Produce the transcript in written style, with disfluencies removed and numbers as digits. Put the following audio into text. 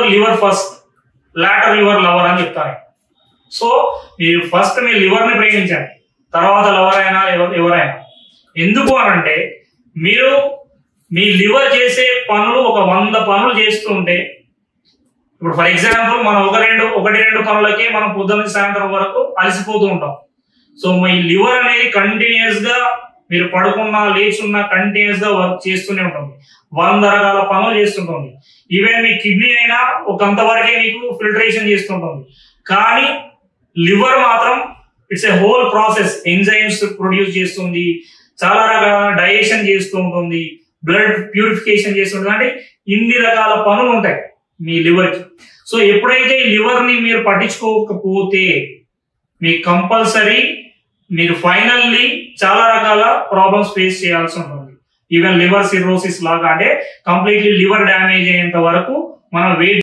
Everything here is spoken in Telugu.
Your liver first, later your lover అని చెప్తాను. సో మీరు ఫస్ట్ మీ లివర్ ని ప్రేమించండి, తర్వాత లవర్ అయినా ఎవరైనా. ఎందుకు అనంటే మీరు మీ లివర్ చేసే పనులు ఒక 100 పనులు చేస్తుంటే, ఇప్పుడు ఫర్ ఎగ్జాంపుల్ మనం ఒకటి రెండు పనులకే మనం పొద్దున్న సాయంత్రం వరకు అలసిపోతూ ఉంటాం. సో మీ లివర్ అనేది కంటిన్యూస్ గా మీరు పడుకున్నా లేచున్నా కంటిన్యూస్ గా వర్క్ చేస్తూనే ఉంటుంది, 100 రకాల పనులు చేస్తుంటుంది. ఈవెన్ మీ కిడ్నీ అయినా ఒకంతవరకే మీకు ఫిల్టరేషన్ చేస్తుంటుంది. కానీ లివర్ మాత్రం it's a whole process. Enzymes produce చేస్తుంది, చాలా రకాల డైజెషన్ చేస్తూ ఉంటుంది, బ్లడ్ ప్యూరిఫికేషన్ చేస్తుంటుంది. అంటే ఇన్ని రకాల పనులు ఉంటాయి మీ లివర్ కి. సో ఎప్పుడైతే ఈ లివర్ ని మీరు పట్టించుకోకపోతే మీ కంపల్సరీ మీరు ఫైనల్లీ చాలా రకాల ప్రాబ్లమ్స్ ఫేస్ చేయాల్సి ఉంటుంది. ఈవెన్ లివర్ సిరోసిస్ లాగా, అంటే కంప్లీట్లీ లివర్ డ్యామేజ్ అయ్యేంత వరకు మనం వెయిట్